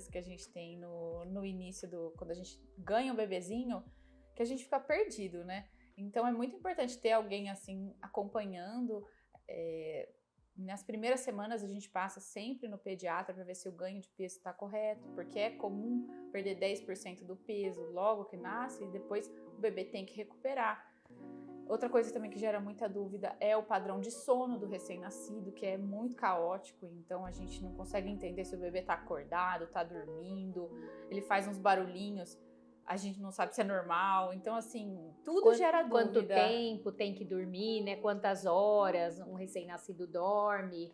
dúvidas que a gente tem no início quando a gente ganha um bebezinho, que a gente fica perdido, né? Então é muito importante ter alguém assim acompanhando. Nas primeiras semanas a gente passa sempre no pediatra para ver se o ganho de peso está correto, porque é comum perder 10% do peso logo que nasce e depois o bebê tem que recuperar. Outra coisa também que gera muita dúvida é o padrão de sono do recém-nascido, que é muito caótico, então a gente não consegue entender se o bebê está acordado, está dormindo, ele faz uns barulhinhos, a gente não sabe se é normal, então assim, tudo gera dúvida. Quanto tempo tem que dormir, né? Quantas horas um recém-nascido dorme.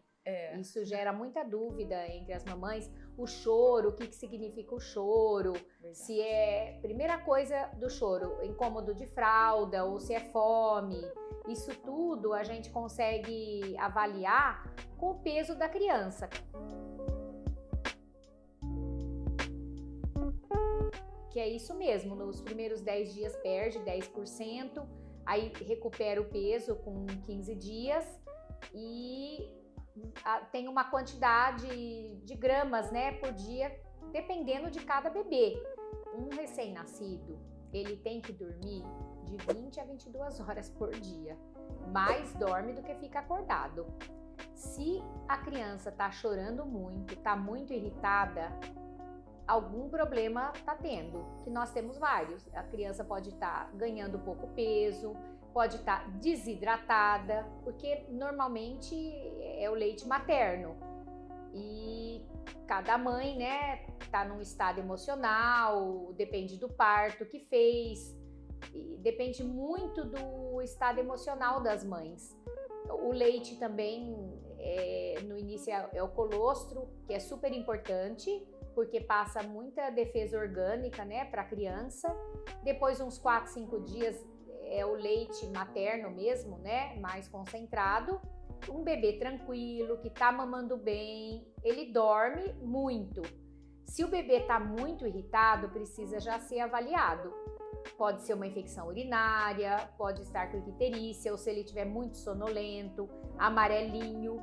Isso gera muita dúvida entre as mamães. O choro, o que significa o choro? Verdade. Se é, primeira coisa do choro, incômodo de fralda ou se é fome. Isso tudo a gente consegue avaliar com o peso da criança. Que é isso mesmo, nos primeiros 10 dias perde 10%, aí recupera o peso com 15 dias e tem uma quantidade de gramas, né, por dia, dependendo de cada bebê. Um recém-nascido, ele tem que dormir de 20 a 22 horas por dia, mais dorme do que fica acordado. Se a criança tá chorando muito, tá muito irritada, algum problema tá tendo, que nós temos vários. A criança pode estar ganhando pouco peso, pode estar desidratada, porque normalmente é o leite materno. E cada mãe, né, tá num estado emocional, depende do parto que fez, e depende muito do estado emocional das mães. O leite também, no início é o colostro, que é super importante, porque passa muita defesa orgânica, né, para a criança. Depois, uns 4, 5 dias, é o leite materno mesmo, né, mais concentrado. Um bebê tranquilo, que tá mamando bem, ele dorme muito. Se o bebê tá muito irritado, precisa já ser avaliado. Pode ser uma infecção urinária, pode estar com icterícia, ou se ele estiver muito sonolento, amarelinho,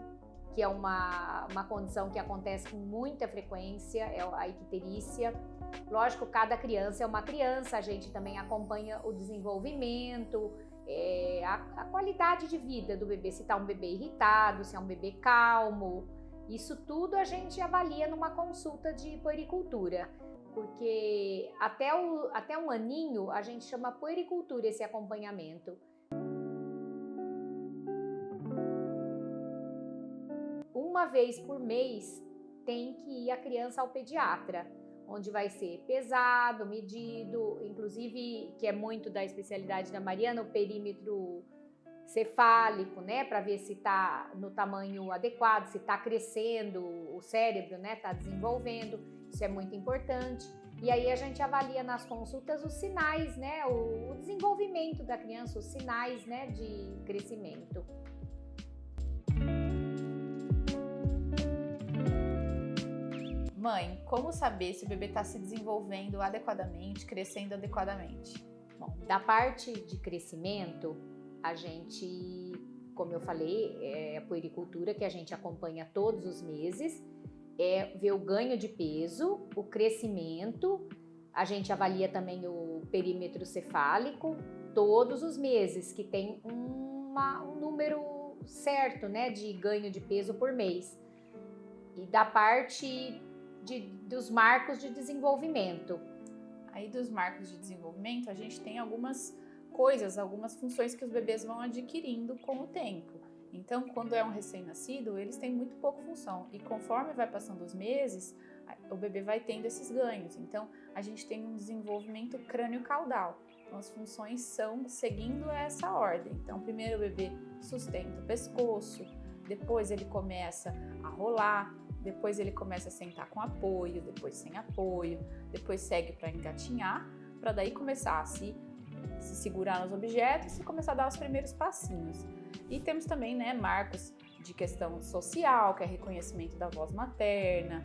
que é uma condição que acontece com muita frequência, é a icterícia. Lógico, cada criança é uma criança, a gente também acompanha o desenvolvimento, a qualidade de vida do bebê, se está um bebê irritado, se é um bebê calmo. Isso tudo a gente avalia numa consulta de puericultura, porque até um aninho a gente chama puericultura esse acompanhamento. Uma vez por mês tem que ir a criança ao pediatra, onde vai ser pesado, medido, inclusive, que é muito da especialidade da Mariana, o perímetro cefálico, né, para ver se está no tamanho adequado, se está crescendo o cérebro, né, está desenvolvendo, isso é muito importante. E aí a gente avalia nas consultas os sinais, né, o desenvolvimento da criança, os sinais, né, de crescimento. Mãe, como saber se o bebê está se desenvolvendo adequadamente, crescendo adequadamente? Bom, da parte de crescimento, a gente, como eu falei, é a puericultura que a gente acompanha todos os meses, ver o ganho de peso, o crescimento, a gente avalia também o perímetro cefálico todos os meses, que tem um número certo, né, de ganho de peso por mês. E da parte dos marcos de desenvolvimento. Aí dos marcos de desenvolvimento, a gente tem algumas coisas, algumas funções que os bebês vão adquirindo com o tempo. Então, quando é um recém-nascido, eles têm muito pouca função. E conforme vai passando os meses, o bebê vai tendo esses ganhos. Então, a gente tem um desenvolvimento crânio-caudal. Então, as funções são seguindo essa ordem. Então, primeiro o bebê sustenta o pescoço, depois ele começa a rolar, depois ele começa a sentar com apoio, depois sem apoio, depois segue para engatinhar, para daí começar a se segurar nos objetos e começar a dar os primeiros passinhos. E temos também, né, marcos de questão social, que é reconhecimento da voz materna,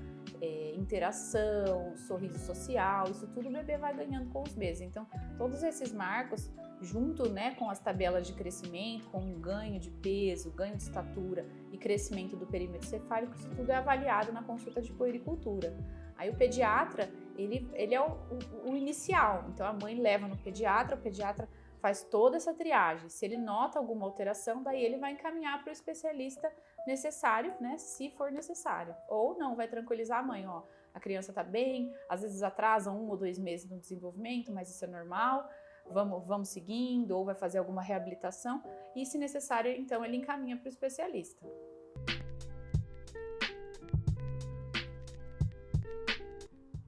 interação, sorriso social, isso tudo o bebê vai ganhando com os meses. Então, todos esses marcos, junto, né, com as tabelas de crescimento, com o ganho de peso, ganho de estatura e crescimento do perímetro cefálico, isso tudo é avaliado na consulta de puericultura. Aí o pediatra, ele é o inicial, então a mãe leva no pediatra, o pediatra faz toda essa triagem. Se ele nota alguma alteração, daí ele vai encaminhar para o especialista necessário, né, se for necessário. Ou não, vai tranquilizar a mãe, ó, a criança tá bem, às vezes atrasam 1 ou 2 meses no desenvolvimento, mas isso é normal, vamos seguindo, ou vai fazer alguma reabilitação, e se necessário, então ele encaminha para o especialista.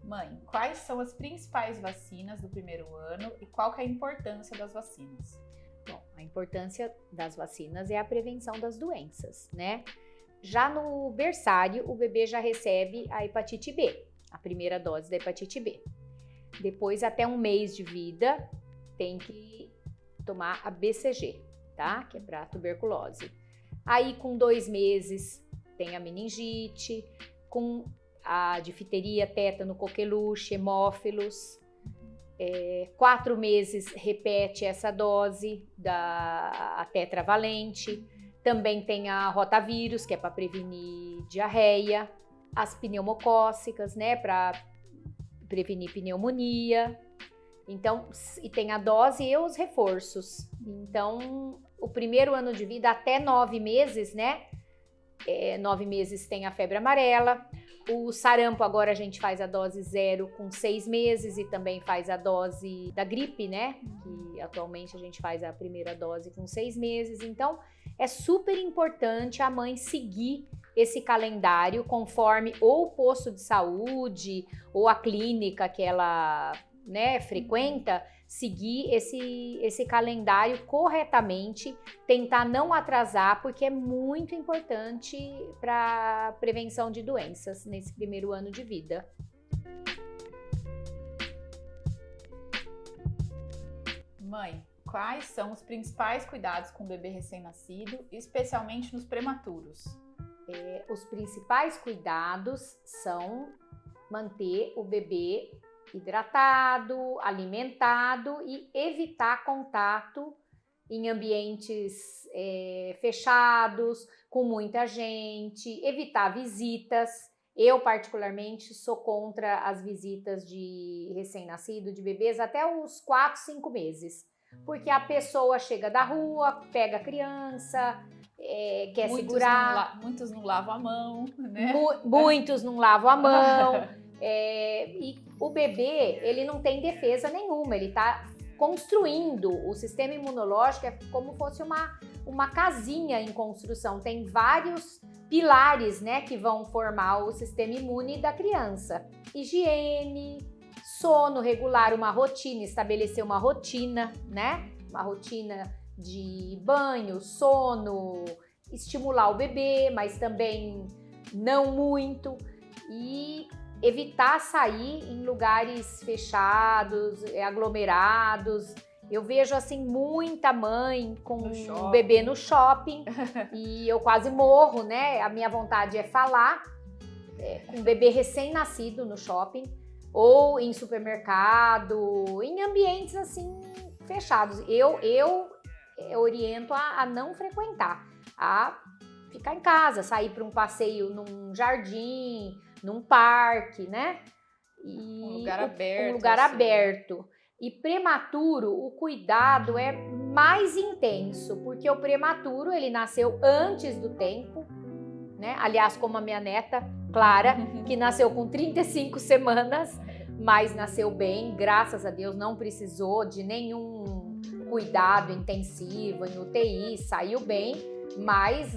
Mãe, quais são as principais vacinas do primeiro ano e qual que é a importância das vacinas? Bom, a importância das vacinas é a prevenção das doenças, né? Já no berçário, o bebê já recebe a hepatite B, a primeira dose da hepatite B. Depois, até 1 mês de vida, tem que tomar a BCG, tá? Que é para tuberculose. Aí, com 2 meses, tem a meningite, com a difteria, tétano, coqueluche, hemófilos. 4 meses repete essa dose da tetravalente. Também tem a rotavírus, que é para prevenir diarreia, as pneumocócicas, né, para prevenir pneumonia. Então, e tem a dose e os reforços. Então, o primeiro ano de vida até 9 meses, né? 9 meses tem a febre amarela. O sarampo agora a gente faz a dose 0 com 6 meses e também faz a dose da gripe, né? Que atualmente a gente faz a primeira dose com 6 meses. Então, é super importante a mãe seguir esse calendário conforme ou o posto de saúde ou a clínica que ela, né, frequenta, seguir esse calendário corretamente, tentar não atrasar, porque é muito importante para a prevenção de doenças nesse primeiro ano de vida. Mãe, quais são os principais cuidados com o bebê recém-nascido, especialmente nos prematuros? Os principais cuidados são manter o bebê hidratado, alimentado e evitar contato em ambientes fechados, com muita gente, evitar visitas. Eu, particularmente, sou contra as visitas de recém-nascido, de bebês, até os 4, 5 meses. Porque a pessoa chega da rua, pega a criança, quer segurar. Muitos não lavam a mão, né? Muitos não lavam a mão. E o bebê, ele não tem defesa nenhuma, ele está construindo. O sistema imunológico é como fosse uma casinha em construção, tem vários pilares, né, que vão formar o sistema imune da criança. Higiene, sono regular, uma rotina, estabelecer uma rotina, né, uma rotina de banho, sono, estimular o bebê, mas também não muito, e evitar sair em lugares fechados, aglomerados. Eu vejo assim muita mãe com um bebê no shopping e eu quase morro, né? A minha vontade é falar com um bebê recém-nascido no shopping ou em supermercado, em ambientes assim fechados. Eu oriento a não frequentar, a ficar em casa, sair para um passeio num jardim, num parque, né? Um lugar aberto. Um lugar aberto. E prematuro, o cuidado é mais intenso, porque o prematuro, ele nasceu antes do tempo, né? Aliás, como a minha neta, Clara, que nasceu com 35 semanas, mas nasceu bem, graças a Deus, não precisou de nenhum cuidado intensivo em UTI, saiu bem, mas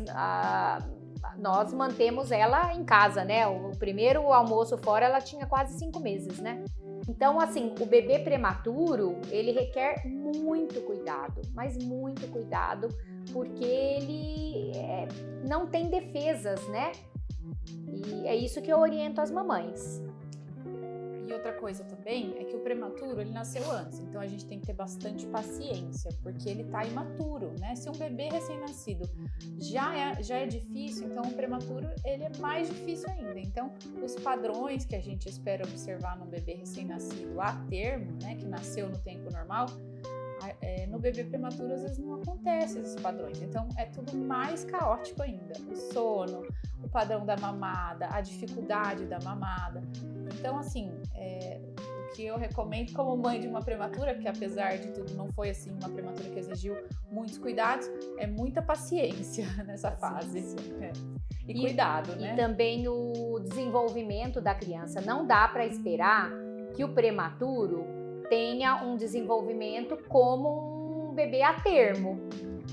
nós mantemos ela em casa, né? O primeiro almoço fora, ela tinha quase 5 meses, né? Então, assim, o bebê prematuro, ele requer muito cuidado, mas muito cuidado, porque ele não tem defesas, né? E é isso que eu oriento as mamães. E outra coisa também é que o prematuro, ele nasceu antes, então a gente tem que ter bastante paciência, porque ele tá imaturo, né? Se um bebê recém-nascido já é difícil, então o prematuro, ele é mais difícil ainda. Então, os padrões que a gente espera observar num bebê recém-nascido a termo, né, que nasceu no tempo normal, no bebê prematuro às vezes não acontece esses padrões, então é tudo mais caótico ainda. O sono, o padrão da mamada, a dificuldade da mamada. Então, assim, o que eu recomendo como mãe de uma prematura, que apesar de tudo não foi assim uma prematura que exigiu muitos cuidados, é muita paciência nessa fase. E cuidado, né? E também o desenvolvimento da criança. Não dá para esperar que o prematuro tenha um desenvolvimento como um bebê a termo,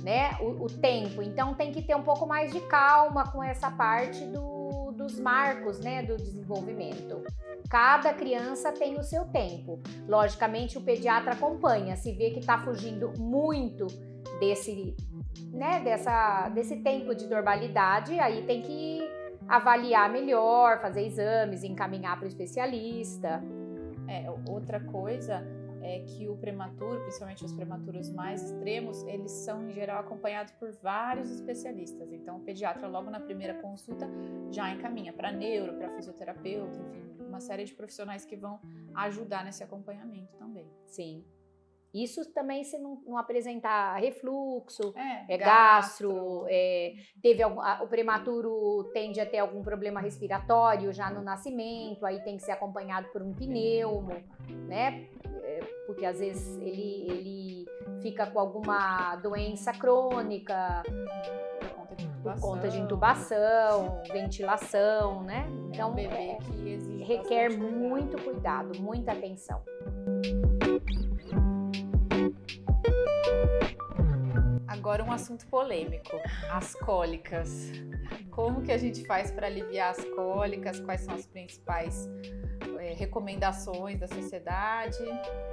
né? O tempo. Então tem que ter um pouco mais de calma com essa parte dos marcos, né? Do desenvolvimento. Cada criança tem o seu tempo. Logicamente, o pediatra acompanha. Se vê que está fugindo muito desse tempo de normalidade, aí tem que avaliar melhor, fazer exames, encaminhar para o especialista. Outra coisa é que o prematuro, principalmente os prematuros mais extremos, eles são em geral acompanhados por vários especialistas. Então o pediatra logo na primeira consulta já encaminha para neuro, para fisioterapeuta, enfim, uma série de profissionais que vão ajudar nesse acompanhamento também. Sim. Isso também se não apresentar refluxo, gastro. O prematuro tende a ter algum problema respiratório já no nascimento, aí tem que ser acompanhado por um pneumo, né? Porque às vezes ele fica com alguma doença crônica, por conta de intubação, ventilação, né? Então, um bebê que exige requer muito cuidado, muita atenção. Agora um assunto polêmico, as cólicas. Como que a gente faz para aliviar as cólicas? Quais são as principais recomendações da sociedade?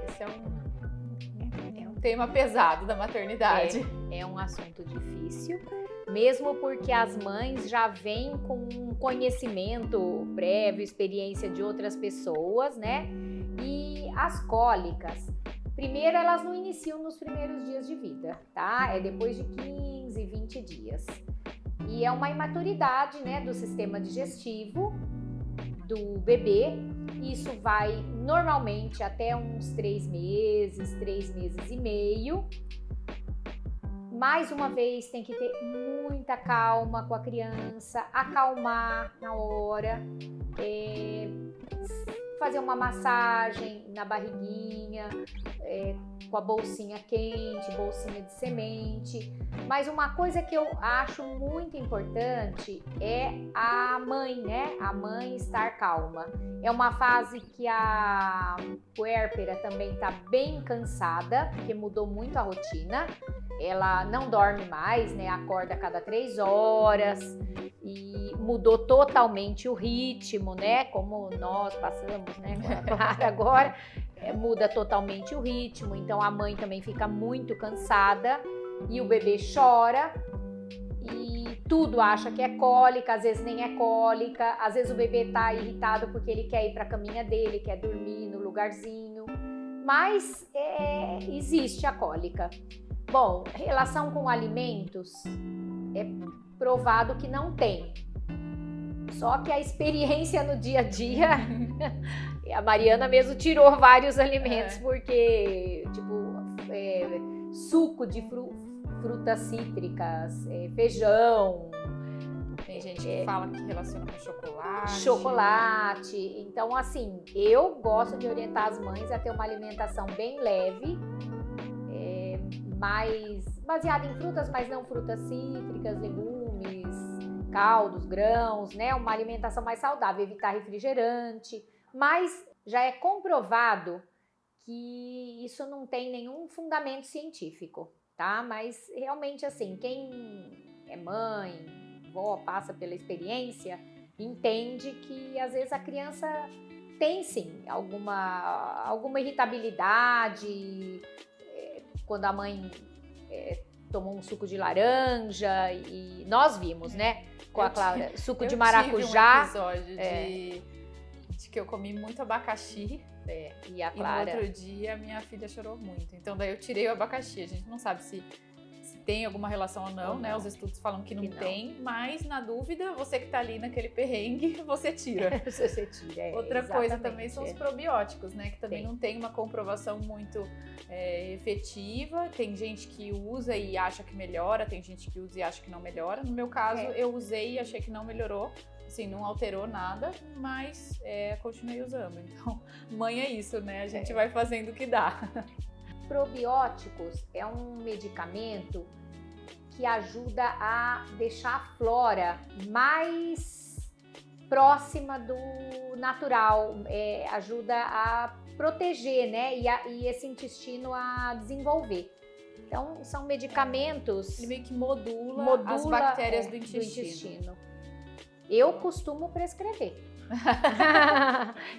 Esse é um tema pesado da maternidade. É um assunto difícil, mesmo porque as mães já vêm com conhecimento prévio, experiência de outras pessoas, né? E as cólicas, primeiro, elas não iniciam nos primeiros dias de vida, tá? É depois de 15, 20 dias. E é uma imaturidade, né, do sistema digestivo do bebê. Isso vai normalmente até uns 3 meses e meio. Mais uma vez, tem que ter muita calma com a criança, acalmar na hora, fazer uma massagem na barriguinha, com a bolsinha quente, bolsinha de semente. Mas uma coisa que eu acho muito importante é a mãe, né? A mãe estar calma. É uma fase que a puérpera também está bem cansada, porque mudou muito a rotina. Ela não dorme mais, né? Acorda a cada 3 horas e mudou totalmente o ritmo, né? Como nós passamos, né? Com a Clara agora, muda totalmente o ritmo. Então a mãe também fica muito cansada e o bebê chora e tudo acha que é cólica, às vezes nem é cólica, às vezes o bebê tá irritado porque ele quer ir para a caminha dele, quer dormir no lugarzinho, mas existe a cólica. Bom, relação com alimentos, é provado que não tem. Só que a experiência no dia a dia, a Mariana mesmo tirou vários alimentos, porque, tipo, suco de frutas cítricas, feijão. Tem gente que fala que relaciona com chocolate. Chocolate. Então, assim, eu gosto de orientar as mães a ter uma alimentação bem leve, mais baseada em frutas, mas não frutas cítricas, legumes, caldos, grãos, né? Uma alimentação mais saudável, evitar refrigerante. Mas já é comprovado que isso não tem nenhum fundamento científico, tá? Mas realmente, assim, quem é mãe, vó, passa pela experiência, entende que às vezes a criança tem sim alguma irritabilidade, quando a mãe tomou um suco de laranja, e nós vimos, né, com a Clara, suco de maracujá. Eu tive um episódio de que eu comi muito abacaxi, e a Clara... E no outro dia minha filha chorou muito, então daí eu tirei o abacaxi. A gente não sabe se tem alguma relação ou não, né? Os estudos falam que não tem, mas na dúvida, você que tá ali naquele perrengue, você tira. Você tira, Outra coisa também são os probióticos, né? Que também não tem uma comprovação muito efetiva. Tem gente que usa e acha que melhora, tem gente que usa e acha que não melhora. No meu caso, eu usei e achei que não melhorou. Assim, não alterou nada, mas continuei usando. Então, mãe é isso, né? A gente vai fazendo o que dá. Probióticos é um medicamento que ajuda a deixar a flora mais próxima do natural, ajuda a proteger, né? E esse intestino a desenvolver. Então, são medicamentos... Ele meio que modula as bactérias do intestino. Eu costumo prescrever.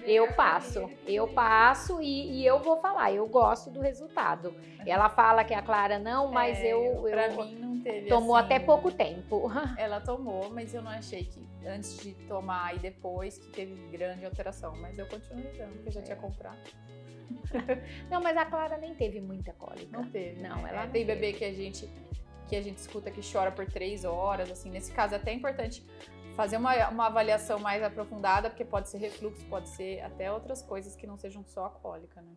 eu passo e eu vou falar, eu gosto do resultado. Ela fala que a Clara não, mas pra mim não teve tomou assim, até pouco tempo. Ela tomou, mas eu não achei que antes de tomar e depois que teve grande alteração, mas eu continuo usando, porque eu já tinha comprado. Não, mas a Clara nem teve muita cólica. Não teve. Não, ela tem bebê que a gente escuta que chora por 3 horas, assim, nesse caso é até importante fazer uma avaliação mais aprofundada, porque pode ser refluxo, pode ser até outras coisas que não sejam só a cólica, né?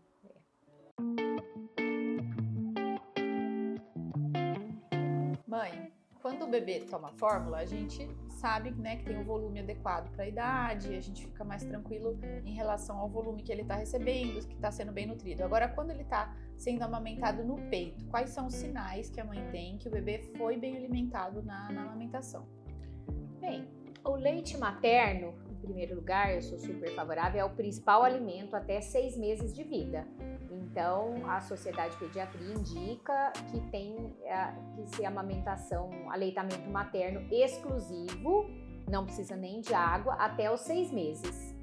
Mãe, quando o bebê toma fórmula, a gente sabe, né, que tem um volume adequado para a idade, a gente fica mais tranquilo em relação ao volume que ele está recebendo, que está sendo bem nutrido. Agora, quando ele está sendo amamentado no peito, quais são os sinais que a mãe tem que o bebê foi bem alimentado na amamentação? Bem, o leite materno, em primeiro lugar, eu sou super favorável, é o principal alimento até 6 meses de vida. Então, a Sociedade de Pediatria indica que tem que ser aleitamento materno exclusivo, não precisa nem de água, até os 6 meses.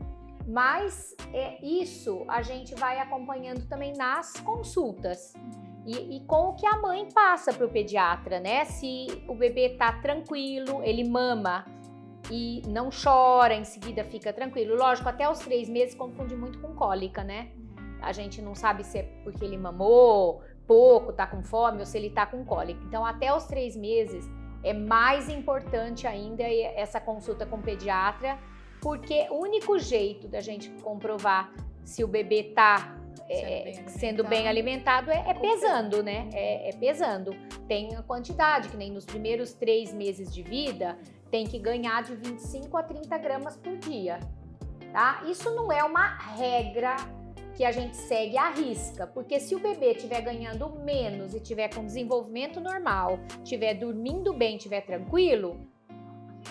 Mas isso a gente vai acompanhando também nas consultas. E com o que a mãe passa para o pediatra, né? Se o bebê tá tranquilo, ele mama e não chora, em seguida fica tranquilo. Lógico, até os 3 meses confunde muito com cólica, né? A gente não sabe se é porque ele mamou pouco, tá com fome ou se ele tá com cólica. Então, até os 3 meses é mais importante ainda essa consulta com o pediatra, porque o único jeito da gente comprovar se o bebê tá sendo bem alimentado é pesando, né? É pesando. Tem a quantidade, que nem nos primeiros 3 meses de vida, tem que ganhar de 25 a 30 gramas por dia, tá? Isso não é uma regra que a gente segue à risca, porque se o bebê estiver ganhando menos e estiver com desenvolvimento normal, estiver dormindo bem, estiver tranquilo,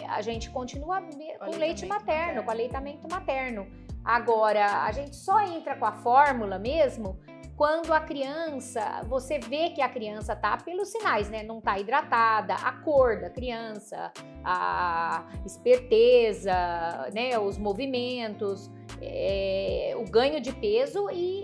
a gente continua com leite materno, com aleitamento materno. Agora, a gente só entra com a fórmula mesmo quando a criança, você vê que a criança tá pelos sinais, né? Não tá hidratada, a cor da criança, a esperteza, né? Os movimentos, o ganho de peso e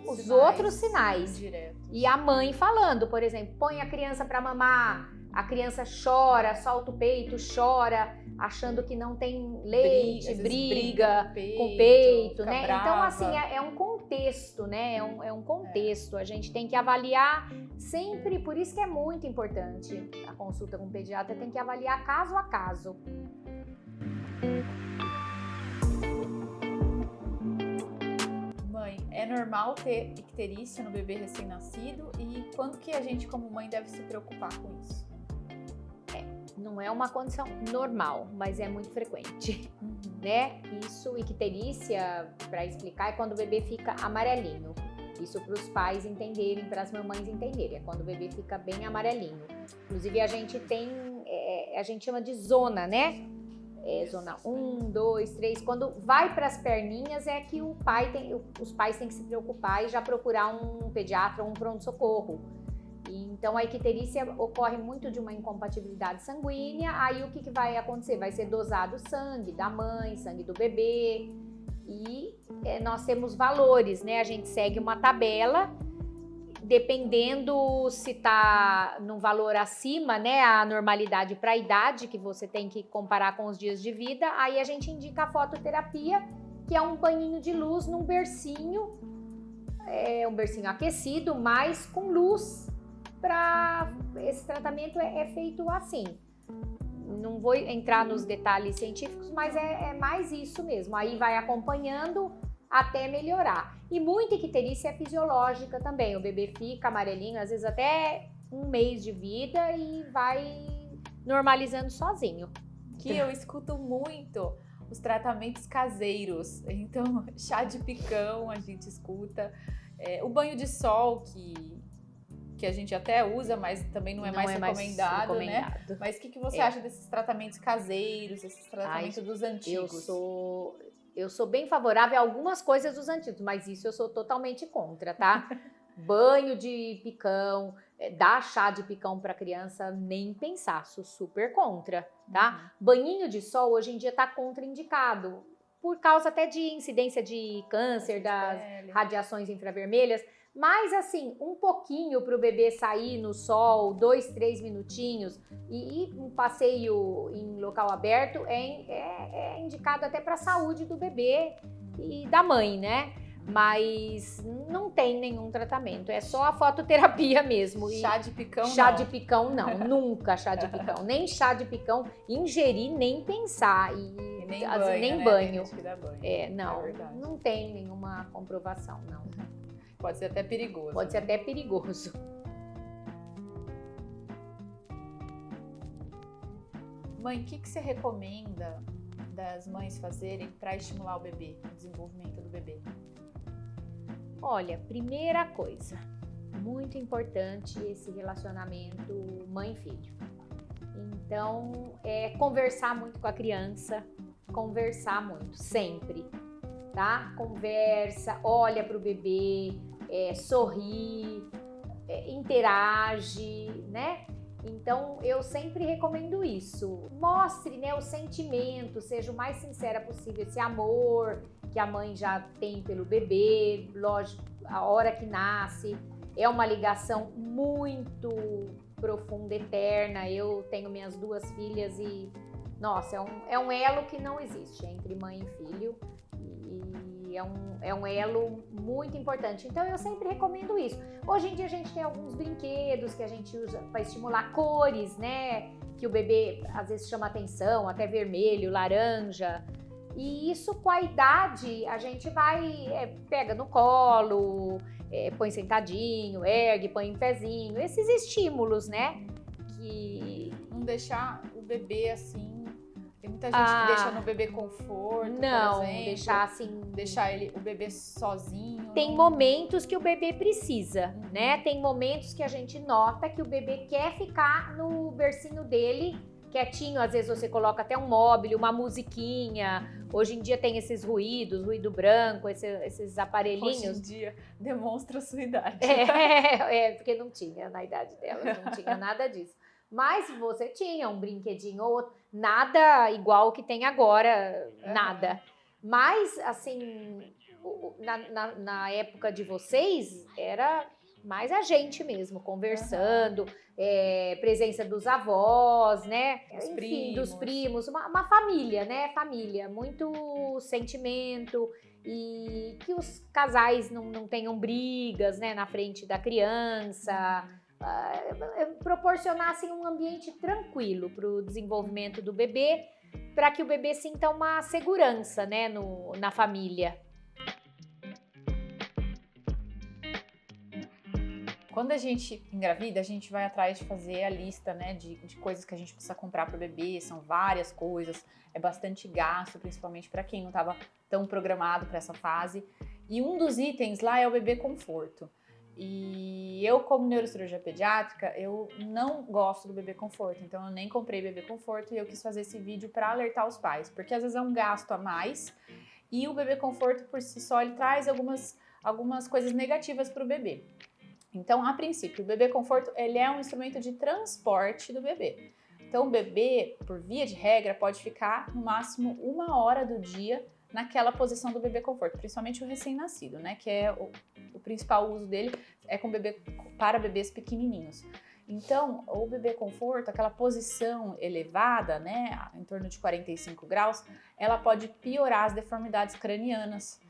os outros sinais. E a mãe falando, por exemplo, põe a criança para mamar, a criança chora, solta o peito, chora, achando que não tem leite, briga com o peito, né? Brava. Então, assim, é um contexto, né? É um contexto. A gente tem que avaliar sempre, por isso que é muito importante a consulta com o pediatra, tem que avaliar caso a caso. Mãe, é normal ter icterícia no bebê recém-nascido e quando que a gente como mãe deve se preocupar com isso? Não é uma condição normal, mas é muito frequente, né? Isso, icterícia, para explicar, é quando o bebê fica amarelinho. Isso para os pais entenderem, para as mamães entenderem, é quando o bebê fica bem amarelinho. Inclusive, a gente tem, a gente chama de zona, né? Zona 1, 2, 3. Quando vai para as perninhas é que os pais têm que se preocupar e já procurar um pediatra ou um pronto-socorro. Então, a icterícia ocorre muito de uma incompatibilidade sanguínea, aí o que vai acontecer? Vai ser dosado sangue da mãe, sangue do bebê, e nós temos valores, né? A gente segue uma tabela, dependendo se tá num valor acima, né? A normalidade para a idade, que você tem que comparar com os dias de vida, aí a gente indica a fototerapia, que é um paninho de luz num bercinho, um bercinho aquecido, mas com luz, esse tratamento é feito assim. Não vou entrar nos detalhes científicos, mas é mais isso mesmo. Aí vai acompanhando até melhorar. E muita icterícia é fisiológica também. O bebê fica amarelinho, às vezes até 1 mês de vida e vai normalizando sozinho. Que eu escuto muito os tratamentos caseiros. Então, chá de picão a gente escuta. O banho de sol, que a gente até usa, mas também não é mais recomendado, né? Mas o que você acha desses tratamentos caseiros, esses tratamentos dos antigos? Eu sou bem favorável a algumas coisas dos antigos, mas isso eu sou totalmente contra, tá? Banho de picão, dar chá de picão para criança, nem pensar, sou super contra, tá? Banhinho de sol hoje em dia tá contraindicado, por causa até de incidência de câncer, das radiações infravermelhas. Mas assim, um pouquinho para o bebê sair no sol, 2, 3 minutinhos, e um passeio em local aberto é indicado até para a saúde do bebê e da mãe, né? Mas não tem nenhum tratamento, é só a fototerapia mesmo. Chá de picão chá de picão não, nunca chá de picão, nem chá de picão, ingerir, nem pensar. E nem banho, nem né? banho. Não, não tem nenhuma comprovação, não. Pode ser até perigoso. Pode ser até perigoso. Mãe, o que você recomenda das mães fazerem para estimular o bebê, o desenvolvimento do bebê? Olha, primeira coisa, muito importante esse relacionamento mãe-filho. Então, conversar muito com a criança, conversar muito, sempre, tá? Conversa, olha para o bebê, sorri, interage, né? Então, eu sempre recomendo isso. Mostre, né, o sentimento, seja o mais sincera possível, esse amor que a mãe já tem pelo bebê, lógico, a hora que nasce. É uma ligação muito profunda, eterna. Eu tenho minhas 2 filhas e, nossa, é um elo que não existe entre mãe e filho. E é um elo muito importante. Então, eu sempre recomendo isso. Hoje em dia, a gente tem alguns brinquedos que a gente usa para estimular cores, né? Que o bebê, às vezes, chama atenção, até vermelho, laranja. E isso, com a idade, a gente vai, pega no colo, põe sentadinho, ergue, põe em pezinho. Esses estímulos, né? Que... Não deixar o bebê assim... Tem muita gente que deixa no bebê conforto, não, por exemplo. Deixar assim... Deixar o bebê sozinho. Tem momentos que o bebê precisa, né? Tem momentos que a gente nota que o bebê quer ficar no bercinho dele, quietinho. Às vezes você coloca até um móvel, uma musiquinha. Hoje em dia tem esses ruídos, ruído branco, esses aparelhinhos. Hoje em dia demonstra a sua idade. Porque não tinha na idade delas, não tinha nada disso. Mas você tinha um brinquedinho ou outro, nada igual o que tem agora, nada. Mas, assim, na época de vocês, era mais a gente mesmo, conversando, presença dos avós, né? Dos primos, uma família, né? Família, muito sentimento e que os casais não tenham brigas, né? Na frente da criança. Proporcionar assim, um ambiente tranquilo para o desenvolvimento do bebê, para que o bebê sinta uma segurança, né, na família. Quando a gente engravida, a gente vai atrás de fazer a lista, né, de coisas que a gente precisa comprar para o bebê. São várias coisas, é bastante gasto, principalmente para quem não estava tão programado para essa fase. E um dos itens lá é o bebê conforto. E eu, como neurocirurgia pediátrica, eu não gosto do bebê conforto, então eu nem comprei bebê conforto e eu quis fazer esse vídeo para alertar os pais, porque às vezes é um gasto a mais e o bebê conforto por si só ele traz algumas coisas negativas para o bebê. Então, a princípio, o bebê conforto ele é um instrumento de transporte do bebê. Então, o bebê, por via de regra, pode ficar no máximo 1 hora do dia naquela posição do bebê conforto, principalmente o recém-nascido, né? Que é o principal uso dele é para bebês pequenininhos. Então, o bebê conforto, aquela posição elevada, né, em torno de 45 graus, ela pode piorar as deformidades cranianas.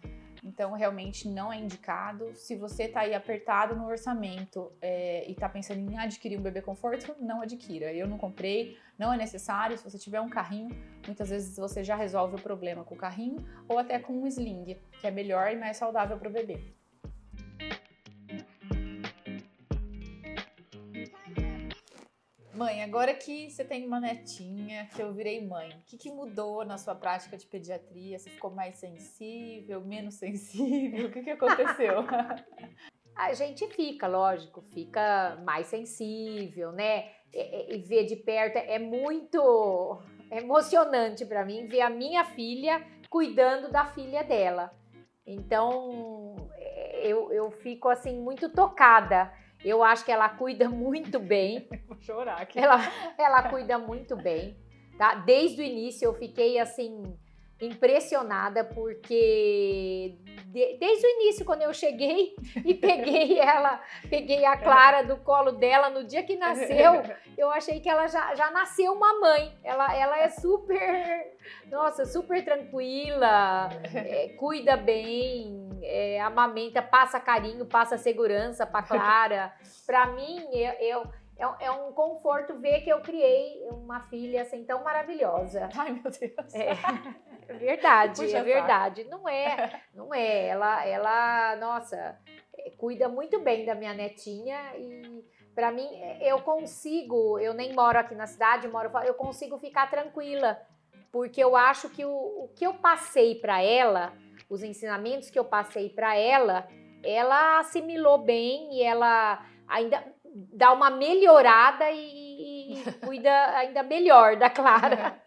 Então, realmente não é indicado. Se você tá aí apertado no orçamento e tá pensando em adquirir um bebê conforto, não adquira. Eu não comprei, não é necessário. Se você tiver um carrinho, muitas vezes você já resolve o problema com o carrinho ou até com um sling, que é melhor e mais saudável para o bebê. Mãe, agora que você tem uma netinha, que eu virei mãe, o que mudou na sua prática de pediatria? Você ficou mais sensível, menos sensível? O que aconteceu? A gente fica, lógico, fica mais sensível, né? E ver de perto é muito emocionante para mim ver a minha filha cuidando da filha dela. Então, eu fico assim muito tocada. Eu acho que ela cuida muito bem. Vou chorar aqui. Ela cuida muito bem, tá? Desde o início eu fiquei assim impressionada porque desde o início, quando eu cheguei e peguei a Clara do colo dela no dia que nasceu, eu achei que ela já nasceu uma mãe. Ela é super, nossa, super tranquila, cuida bem, amamenta, passa carinho, passa segurança pra Clara. Pra mim, é um conforto ver que eu criei uma filha assim tão maravilhosa. Ai, meu Deus. É verdade, Puxa é verdade. Não é. Ela, nossa, cuida muito bem da minha netinha e pra mim, eu nem moro aqui na cidade, eu consigo ficar tranquila, porque eu acho que o que eu passei pra ela, os ensinamentos que eu passei pra ela assimilou bem e ela ainda dá uma melhorada e cuida ainda melhor da Clara.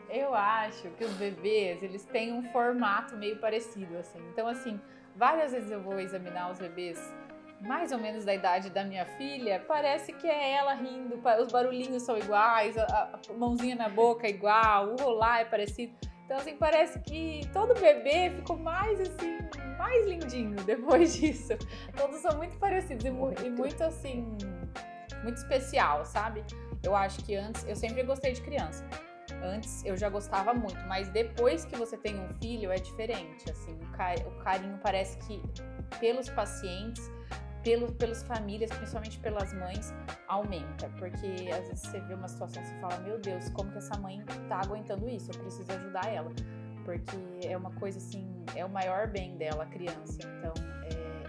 Eu acho que os bebês, eles têm um formato meio parecido, assim. Então, assim, várias vezes eu vou examinar os bebês mais ou menos da idade da minha filha, parece que é ela rindo, os barulhinhos são iguais, a mãozinha na boca é igual, o rolar é parecido. Então, assim, parece que todo bebê ficou mais, assim, mais lindinho depois disso. Todos são muito parecidos e muito, assim, muito especial, sabe? Eu acho que antes, eu sempre gostei de criança. Antes eu já gostava muito, mas depois que você tem um filho é diferente, assim, o carinho parece que pelos pacientes, pelas famílias, principalmente pelas mães, aumenta, porque às vezes você vê uma situação e você fala, meu Deus, como que essa mãe tá aguentando isso? Eu preciso ajudar ela, porque é uma coisa assim, é o maior bem dela, a criança, então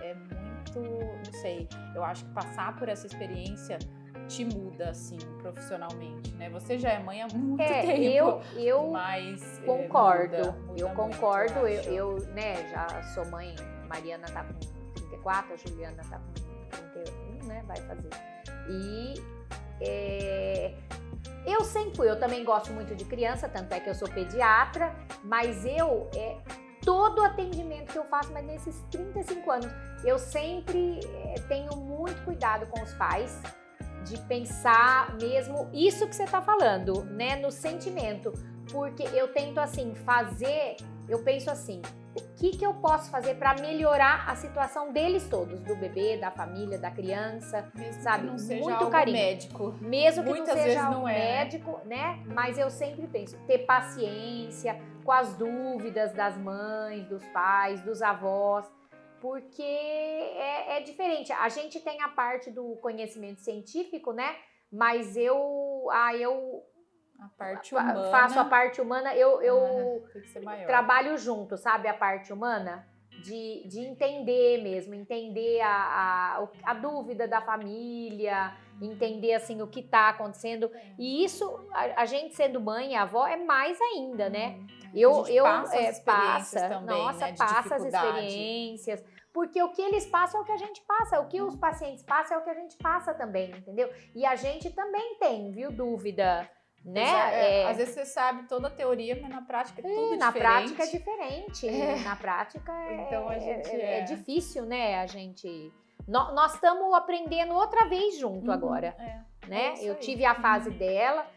é muito, não sei, eu acho que passar por essa experiência te muda, assim, profissionalmente, né? Você já é mãe há muito tempo. Eu mas concordo. muda eu muito, concordo. Eu, né, já sou mãe. Mariana tá com 34, a Juliana tá com 31, né? Vai fazer. E eu também gosto muito de criança, tanto é que eu sou pediatra, mas todo atendimento que eu faço, mas nesses 35 anos, eu sempre tenho muito cuidado com os pais, de pensar mesmo isso que você tá falando, né, no sentimento, porque eu tento assim eu penso assim, o que eu posso fazer para melhorar a situação deles todos, do bebê, da família, da criança, mesmo sabe? Que não seja muito algo carinho. médico. Mesmo que Muitas não seja vezes algo não é, médico, né? Mas eu sempre penso, ter paciência com as dúvidas das mães, dos pais, dos avós, porque é diferente. A gente tem a parte do conhecimento científico, né? Mas a parte humana, faço a parte humana, eu tem que ser maior. trabalho junto, sabe? A parte humana, de entender mesmo, entender a dúvida da família, entender assim o que tá acontecendo. E isso, a gente sendo mãe e avó, é mais ainda, né? Passa as experiências também, nossa, né, de passa as dificuldade. experiências, porque o que eles passam é o que a gente passa, o que os pacientes passam é o que a gente passa também, entendeu? E a gente também tem, viu, dúvida, né? Às vezes você sabe toda a teoria, mas na prática é tudo diferente. Na prática é diferente, na prática então a gente é difícil, né, a gente... Nós estamos aprendendo outra vez junto agora, né? Eu tive a fase dela,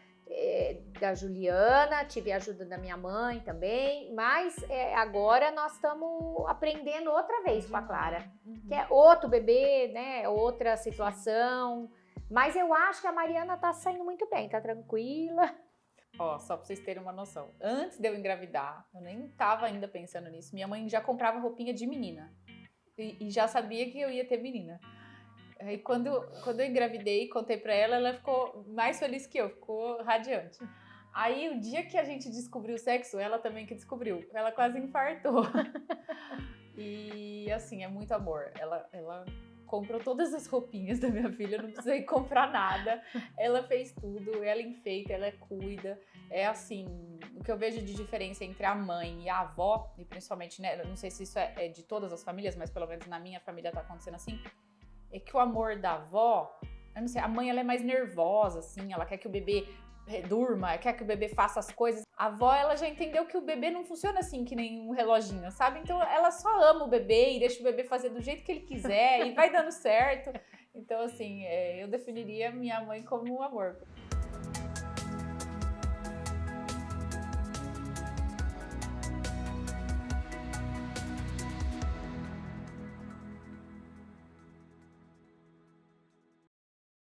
da Juliana, tive a ajuda da minha mãe também, mas agora nós estamos aprendendo outra vez com a Clara, que é outro bebê, né? Outra situação, mas eu acho que a Mariana tá saindo muito bem, tá tranquila. Ó, só pra vocês terem uma noção. Antes de eu engravidar, eu nem tava ainda pensando nisso. Minha mãe já comprava roupinha de menina. E já sabia que eu ia ter menina. Aí quando eu engravidei e contei pra ela, ela ficou mais feliz que eu, ficou radiante. Aí o dia que a gente descobriu o sexo, ela também que descobriu. Ela quase infartou. E assim, é muito amor. Ela comprou todas as roupinhas da minha filha, eu não precisei comprar nada. Ela fez tudo, ela enfeita, ela cuida. É assim, o que eu vejo de diferença entre a mãe e a avó, e principalmente, né, eu não sei se isso é de todas as famílias, mas pelo menos na minha família tá acontecendo assim, é que o amor da avó, eu não sei, a mãe ela é mais nervosa, assim, ela quer que o bebê durma, quer que o bebê faça as coisas. A avó, ela já entendeu que o bebê não funciona assim que nem um reloginho, sabe? Então ela só ama o bebê e deixa o bebê fazer do jeito que ele quiser e vai dando certo. Então, assim, eu definiria minha mãe como um amor.